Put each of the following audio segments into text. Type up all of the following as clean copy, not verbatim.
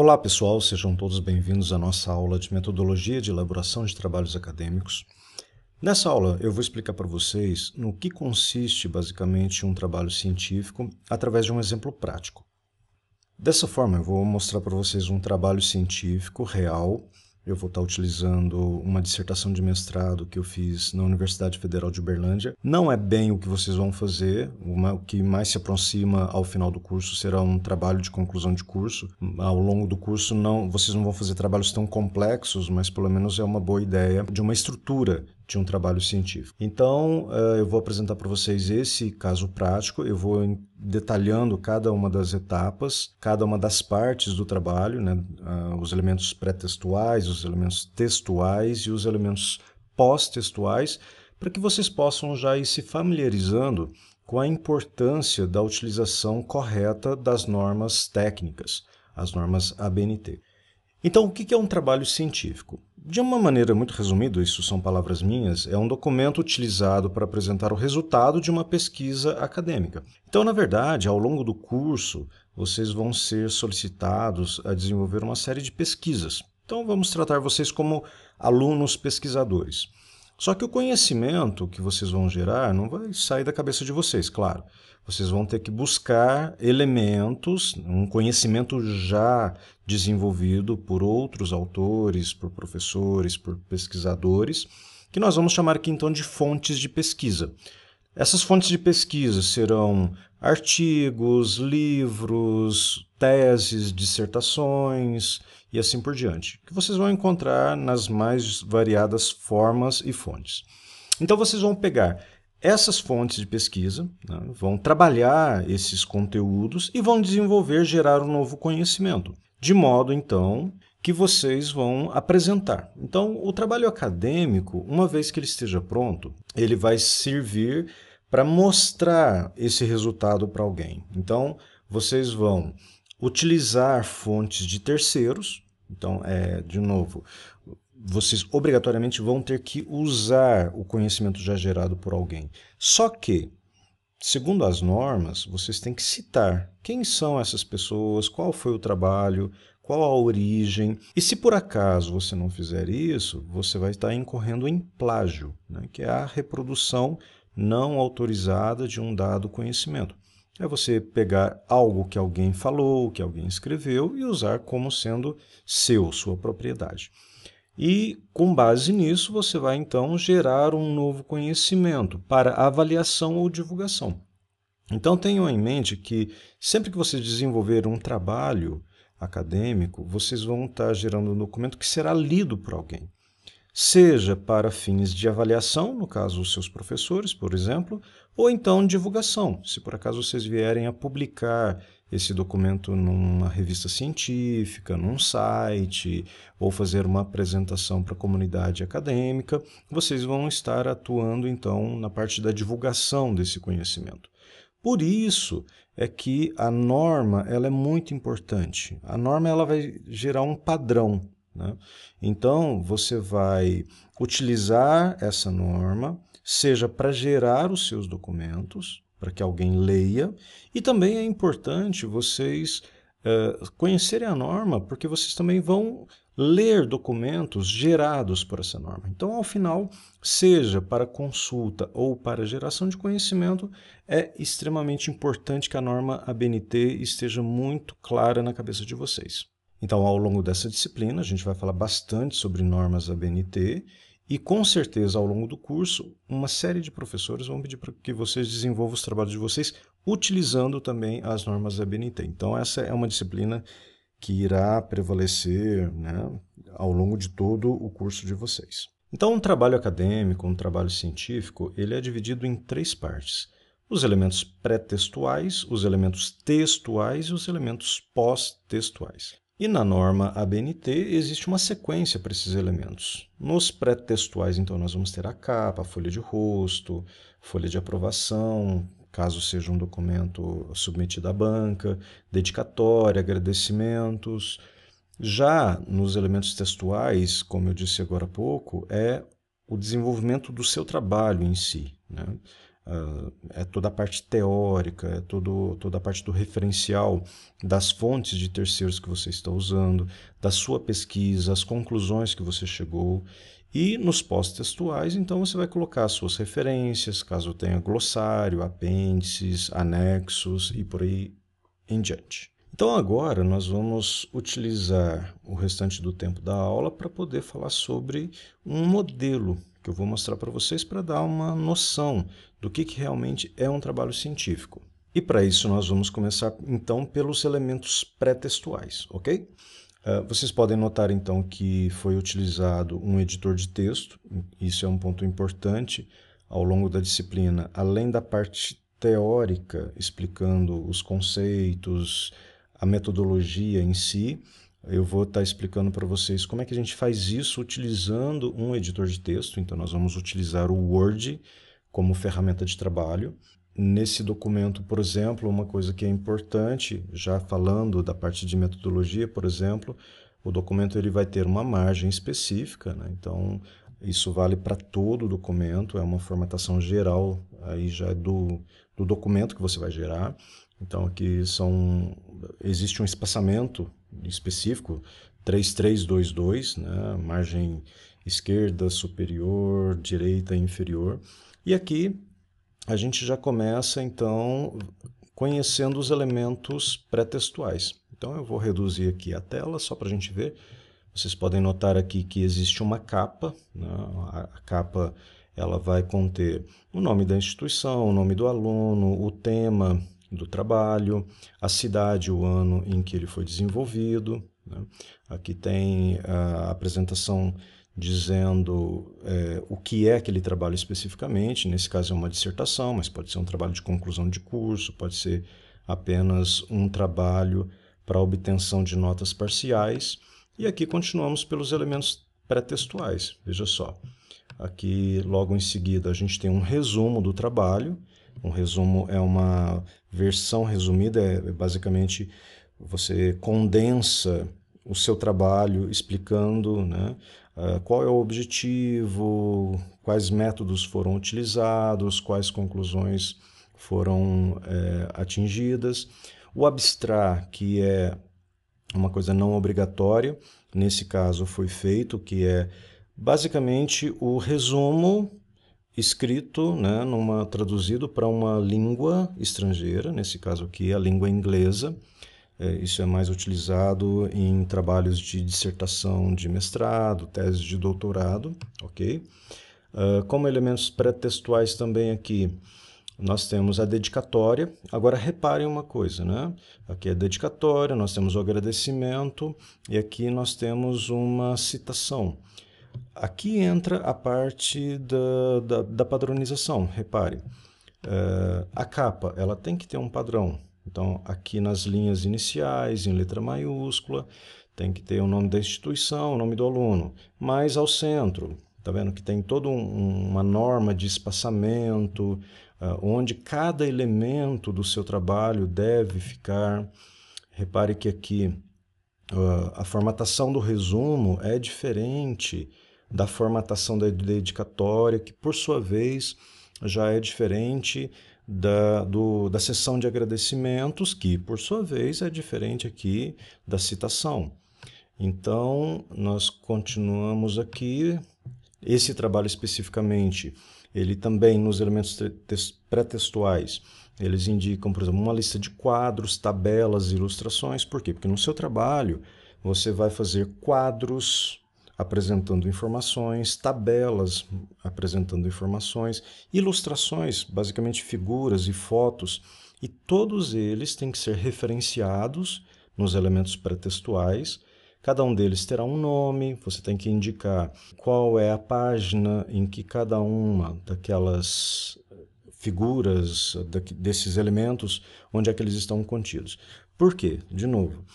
Olá pessoal, sejam todos bem-vindos à nossa aula de metodologia de elaboração de trabalhos acadêmicos. Nessa aula eu vou explicar para vocês no que consiste basicamente um trabalho científico através de um exemplo prático. Dessa forma eu vou mostrar para vocês um trabalho científico real. Eu vou estar utilizando uma dissertação de mestrado que eu fiz na Universidade Federal de Uberlândia. Não é bem o que vocês vão fazer, o que mais se aproxima ao final do curso será um trabalho de conclusão de curso. Ao longo do curso vocês não vão fazer trabalhos tão complexos, mas pelo menos é uma boa ideia de uma estrutura de um trabalho científico. Então, eu vou apresentar para vocês esse caso prático, eu vou detalhando cada uma das etapas, cada uma das partes do trabalho, né? Os elementos pré-textuais, os elementos textuais e os elementos pós-textuais, para que vocês possam já ir se familiarizando com a importância da utilização correta das normas técnicas, as normas ABNT. Então, o que é um trabalho científico? De uma maneira muito resumida, isso são palavras minhas, é um documento utilizado para apresentar o resultado de uma pesquisa acadêmica. Então, na verdade, ao longo do curso, vocês vão ser solicitados a desenvolver uma série de pesquisas. Então, vamos tratar vocês como alunos pesquisadores. Só que o conhecimento que vocês vão gerar não vai sair da cabeça de vocês, claro. Vocês vão ter que buscar elementos, um conhecimento já desenvolvido por outros autores, por professores, por pesquisadores, que nós vamos chamar aqui então de fontes de pesquisa. Essas fontes de pesquisa serão artigos, livros, teses, dissertações e assim por diante, que vocês vão encontrar nas mais variadas formas e fontes. Então vocês vão pegar essas fontes de pesquisa, né, vão trabalhar esses conteúdos e vão desenvolver, gerar um novo conhecimento, de modo então que vocês vão apresentar. Então, o trabalho acadêmico, uma vez que ele esteja pronto, ele vai servir para mostrar esse resultado para alguém. Então, vocês vão utilizar fontes de terceiros. Então, de novo, vocês obrigatoriamente vão ter que usar o conhecimento já gerado por alguém. Só que, segundo as normas, vocês têm que citar quem são essas pessoas, qual foi o trabalho, qual a origem. E se por acaso você não fizer isso, você vai estar incorrendo em plágio, né? Que é a reprodução não autorizada de um dado conhecimento. É você pegar algo que alguém falou, que alguém escreveu e usar como sendo sua propriedade. E, com base nisso, você vai então gerar um novo conhecimento para avaliação ou divulgação. Então, tenham em mente que sempre que vocês desenvolverem um trabalho acadêmico, vocês vão estar gerando um documento que será lido por alguém. Seja para fins de avaliação, no caso os seus professores, por exemplo, ou então divulgação, se por acaso vocês vierem a publicar esse documento numa revista científica, num site, ou fazer uma apresentação para a comunidade acadêmica, vocês vão estar atuando então na parte da divulgação desse conhecimento. Por isso é que a norma ela é muito importante. A norma ela vai gerar um padrão, né? Então, você vai utilizar essa norma, seja para gerar os seus documentos, para que alguém leia, e também é importante vocês conhecerem a norma, porque vocês também vão ler documentos gerados por essa norma. Então, ao final, seja para consulta ou para geração de conhecimento, é extremamente importante que a norma ABNT esteja muito clara na cabeça de vocês. Então, ao longo dessa disciplina, a gente vai falar bastante sobre normas ABNT e, com certeza, ao longo do curso, uma série de professores vão pedir para que vocês desenvolvam os trabalhos de vocês utilizando também as normas ABNT. Então, essa é uma disciplina que irá prevalecer, né, ao longo de todo o curso de vocês. Então, um trabalho acadêmico, um trabalho científico, ele é dividido em três partes. Os elementos pré-textuais, os elementos textuais e os elementos pós-textuais. E na norma ABNT existe uma sequência para esses elementos. Nos pré-textuais, então, nós vamos ter a capa, a folha de rosto, folha de aprovação, caso seja um documento submetido à banca, dedicatória, agradecimentos. Já nos elementos textuais, como eu disse agora há pouco, é o desenvolvimento do seu trabalho em si, né? é toda a parte teórica, é toda a parte do referencial das fontes de terceiros que você está usando, da sua pesquisa, as conclusões que você chegou. E nos pós-textuais, então, você vai colocar as suas referências, caso tenha glossário, apêndices, anexos e por aí em diante. Então agora nós vamos utilizar o restante do tempo da aula para poder falar sobre um modelo que eu vou mostrar para vocês para dar uma noção do que realmente é um trabalho científico. E para isso nós vamos começar então pelos elementos pré-textuais, ok? Vocês podem notar então que foi utilizado um editor de texto, isso é um ponto importante ao longo da disciplina, além da parte teórica explicando os conceitos, a metodologia em si. Eu vou estar explicando para vocês como é que a gente faz isso utilizando um editor de texto. Então, nós vamos utilizar o Word como ferramenta de trabalho. Nesse documento, por exemplo, uma coisa que é importante, já falando da parte de metodologia, por exemplo, o documento ele vai ter uma margem específica, né? Então, isso vale para todo o documento, é uma formatação geral aí já do documento que você vai gerar. Então, aqui existe um espaçamento específico, 3322, né? Margem esquerda, superior, direita e inferior. E aqui a gente já começa, então, conhecendo os elementos pré-textuais. Então, eu vou reduzir aqui a tela só para a gente ver. Vocês podem notar aqui que existe uma capa, né? A capa ela vai conter o nome da instituição, o nome do aluno, o tema do trabalho, a cidade, o ano em que ele foi desenvolvido, né? Aqui tem a apresentação dizendo o que é aquele trabalho especificamente. Nesse caso é uma dissertação, mas pode ser um trabalho de conclusão de curso, pode ser apenas um trabalho para obtenção de notas parciais. E aqui continuamos pelos elementos pré-textuais. Veja só, aqui logo em seguida a gente tem um resumo do trabalho. Um resumo é uma versão resumida, basicamente você condensa o seu trabalho explicando, né, qual é o objetivo, quais métodos foram utilizados, quais conclusões foram atingidas. O abstract, que é uma coisa não obrigatória, nesse caso foi feito, que é basicamente o resumo escrito, né, traduzido para uma língua estrangeira, nesse caso aqui a língua inglesa. Isso é mais utilizado em trabalhos de dissertação de mestrado, tese de doutorado, ok? Como elementos pré-textuais também aqui, nós temos a dedicatória. Agora reparem uma coisa, né? Aqui é a dedicatória, nós temos o agradecimento e aqui nós temos uma citação. Aqui entra a parte da padronização, repare. A capa ela tem que ter um padrão. Então, aqui nas linhas iniciais, em letra maiúscula, tem que ter o nome da instituição, o nome do aluno. Mais ao centro, tá vendo que tem toda uma norma de espaçamento, onde cada elemento do seu trabalho deve ficar. Repare que aqui a formatação do resumo é diferente da formatação da dedicatória, que por sua vez já é diferente da sessão de agradecimentos, que por sua vez é diferente aqui da citação. Então, nós continuamos aqui. Esse trabalho especificamente, ele também nos elementos pré-textuais, eles indicam, por exemplo, uma lista de quadros, tabelas, ilustrações. Por quê? Porque no seu trabalho você vai fazer quadros apresentando informações, tabelas apresentando informações, ilustrações, basicamente figuras e fotos, e todos eles têm que ser referenciados nos elementos pré-textuais. Cada um deles terá um nome, você tem que indicar qual é a página em que cada uma daquelas figuras, desses elementos, onde é que eles estão contidos. Por quê? De novo,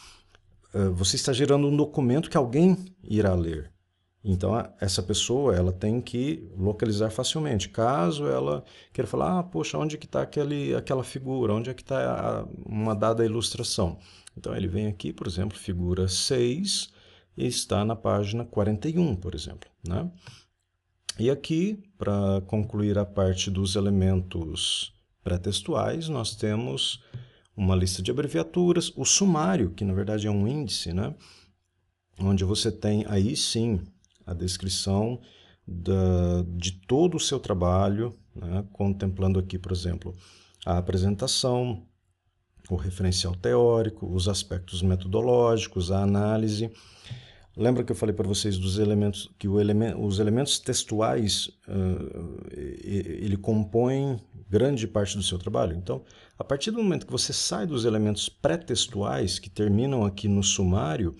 você está gerando um documento que alguém irá ler. Então, essa pessoa ela tem que localizar facilmente. Caso ela queira falar, poxa, onde que está aquela figura? Onde é que está uma dada ilustração? Então, ele vem aqui, por exemplo, figura 6, e está na página 41, por exemplo, né? E aqui, para concluir a parte dos elementos pré-textuais, nós temos uma lista de abreviaturas, o sumário, que na verdade é um índice, né? Onde você tem aí sim a descrição de todo o seu trabalho, né? Contemplando aqui, por exemplo, a apresentação, o referencial teórico, os aspectos metodológicos, a análise. Lembra que eu falei para vocês dos elementos, que os elementos textuais, ele compõe grande parte do seu trabalho? Então, a partir do momento que você sai dos elementos pré-textuais, que terminam aqui no sumário,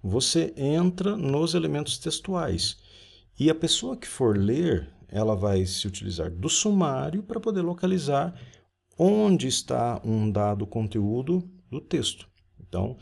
você entra nos elementos textuais. E a pessoa que for ler, ela vai se utilizar do sumário para poder localizar onde está um dado conteúdo do texto. Então,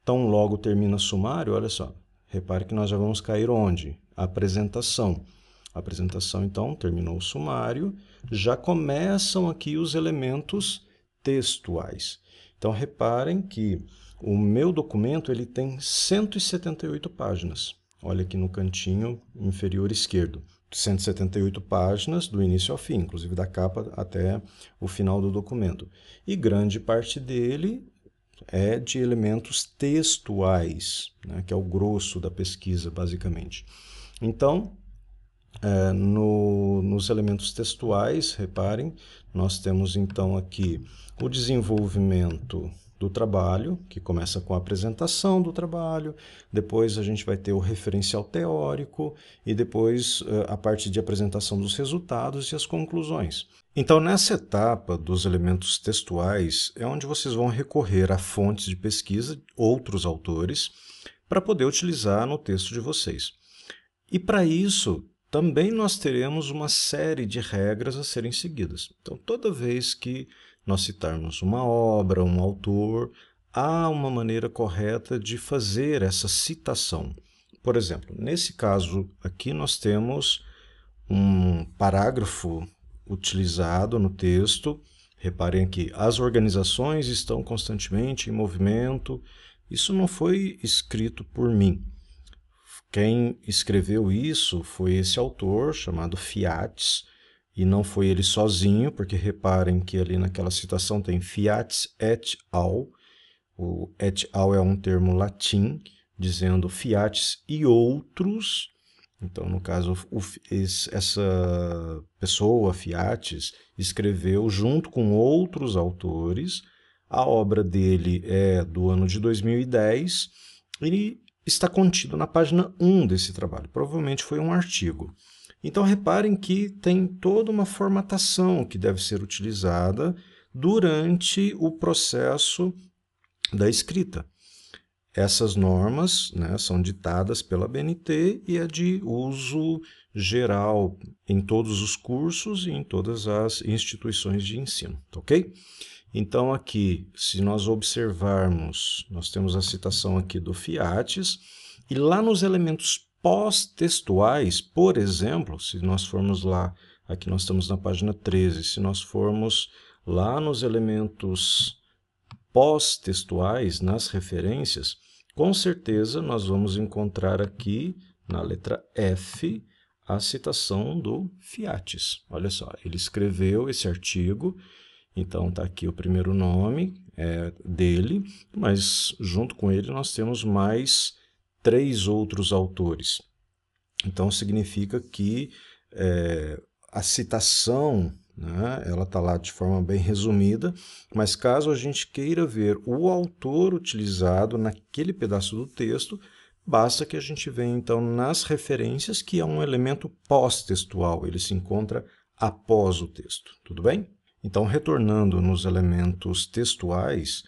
tão logo termina sumário, olha só, repare que nós já vamos cair onde? Apresentação. Apresentação, então, terminou o sumário, já começam aqui os elementos textuais. Então, reparem que o meu documento ele tem 178 páginas. Olha aqui no cantinho inferior esquerdo. 178 páginas do início ao fim, inclusive da capa até o final do documento. E grande parte dele é de elementos textuais, né, que é o grosso da pesquisa, basicamente. Então, nos elementos textuais, reparem, nós temos então aqui o desenvolvimento do trabalho, que começa com a apresentação do trabalho, depois a gente vai ter o referencial teórico e depois a parte de apresentação dos resultados e as conclusões. Então, nessa etapa dos elementos textuais é onde vocês vão recorrer a fontes de pesquisa, outros autores, para poder utilizar no texto de vocês. E para isso, também nós teremos uma série de regras a serem seguidas. Então, toda vez que nós citarmos uma obra, um autor, há uma maneira correta de fazer essa citação. Por exemplo, nesse caso aqui nós temos um parágrafo utilizado no texto. Reparem aqui, as organizações estão constantemente em movimento. Isso não foi escrito por mim. Quem escreveu isso foi esse autor chamado Fiates, e não foi ele sozinho, porque reparem que ali naquela citação tem Fiates et al. O et al é um termo latim, dizendo Fiates e outros. Então, no caso, essa pessoa, Fiates, escreveu junto com outros autores. A obra dele é do ano de 2010 e está contido na página 1 desse trabalho. Provavelmente foi um artigo. Então, reparem que tem toda uma formatação que deve ser utilizada durante o processo da escrita. Essas normas, né, são ditadas pela BNT e é de uso geral em todos os cursos e em todas as instituições de ensino, ok? Então, aqui, se nós observarmos, nós temos a citação aqui do Fiates, e lá nos elementos pós-textuais, por exemplo, se nós formos lá, aqui nós estamos na página 13, se nós formos lá nos elementos pós-textuais, nas referências, com certeza nós vamos encontrar aqui, na letra F, a citação do Fiates. Olha só, ele escreveu esse artigo, então está aqui o primeiro nome dele, mas junto com ele nós temos mais 3 outros autores. Então significa que a citação, né, ela está lá de forma bem resumida, mas caso a gente queira ver o autor utilizado naquele pedaço do texto, basta que a gente venha então nas referências, que é um elemento pós-textual, ele se encontra após o texto, tudo bem? Então, retornando nos elementos textuais,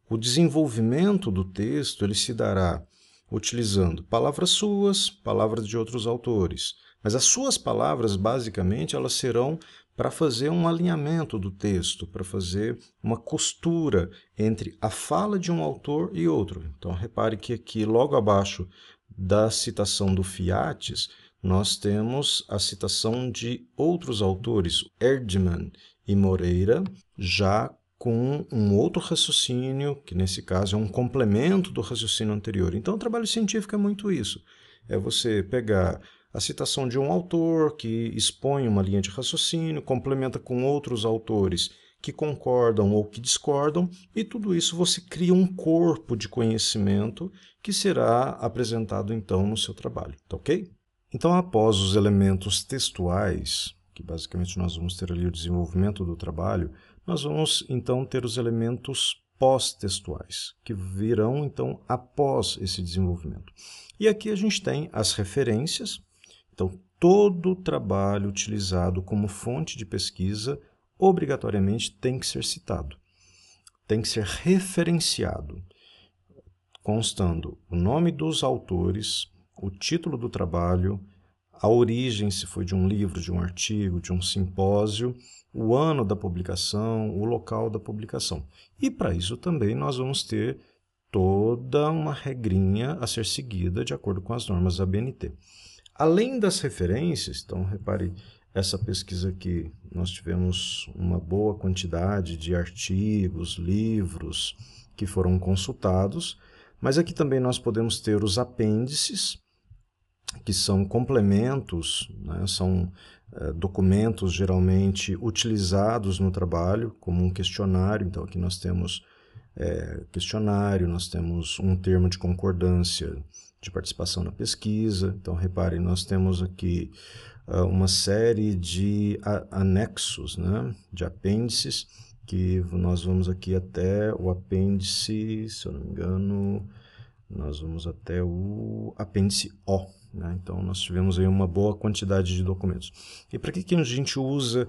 o desenvolvimento do texto ele se dará utilizando palavras suas, palavras de outros autores. Mas as suas palavras, basicamente, elas serão para fazer um alinhamento do texto, para fazer uma costura entre a fala de um autor e outro. Então, repare que aqui, logo abaixo da citação do Fiates, nós temos a citação de outros autores, Erdmann e Moreira, já com um outro raciocínio, que nesse caso é um complemento do raciocínio anterior. Então, o trabalho científico é muito isso. É você pegar a citação de um autor que expõe uma linha de raciocínio, complementa com outros autores que concordam ou que discordam, e tudo isso você cria um corpo de conhecimento que será apresentado então no seu trabalho, tá ok? Então, após os elementos textuais, que basicamente nós vamos ter ali o desenvolvimento do trabalho, nós vamos então ter os elementos pós-textuais, que virão então após esse desenvolvimento. E aqui a gente tem as referências. Então, todo trabalho utilizado como fonte de pesquisa obrigatoriamente tem que ser citado, tem que ser referenciado, constando o nome dos autores, o título do trabalho, a origem, se foi de um livro, de um artigo, de um simpósio, o ano da publicação, o local da publicação. E para isso também nós vamos ter toda uma regrinha a ser seguida de acordo com as normas da ABNT. Além das referências, então repare, essa pesquisa aqui, nós tivemos uma boa quantidade de artigos, livros que foram consultados, mas aqui também nós podemos ter os apêndices, que são complementos, né? São documentos geralmente utilizados no trabalho, como um questionário. Então aqui nós temos questionário, nós temos um termo de concordância de participação na pesquisa. Então reparem, nós temos aqui uma série de anexos, né? De apêndices, que nós vamos aqui até o apêndice, se eu não me engano, nós vamos até o apêndice O, né? Então nós tivemos aí uma boa quantidade de documentos. E para que a gente usa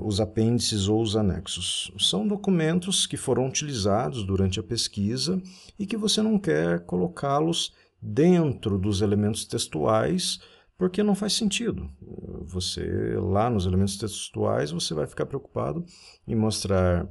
os apêndices ou os anexos? São documentos que foram utilizados durante a pesquisa e que você não quer colocá-los dentro dos elementos textuais, porque não faz sentido. Você, lá nos elementos textuais, você vai ficar preocupado em mostrar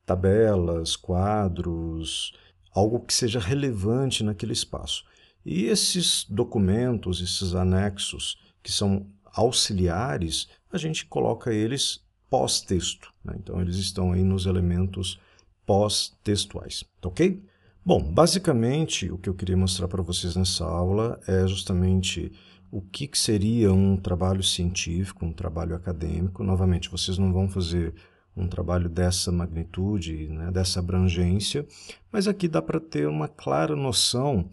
tabelas, quadros, algo que seja relevante naquele espaço. E esses documentos, esses anexos, que são auxiliares, a gente coloca eles pós-texto, né? Então, eles estão aí nos elementos pós-textuais, ok? Bom, basicamente, o que eu queria mostrar para vocês nessa aula é justamente o que seria um trabalho científico, um trabalho acadêmico. Novamente, vocês não vão fazer um trabalho dessa magnitude, né, dessa abrangência, mas aqui dá para ter uma clara noção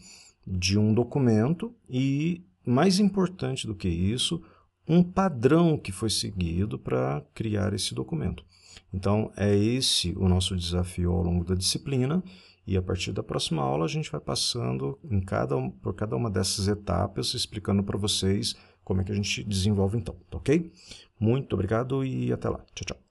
de um documento e, mais importante do que isso, um padrão que foi seguido para criar esse documento. Então, é esse o nosso desafio ao longo da disciplina. E a partir da próxima aula a gente vai passando por cada uma dessas etapas, explicando para vocês como é que a gente desenvolve então, tá ok? Muito obrigado e até lá. Tchau, tchau.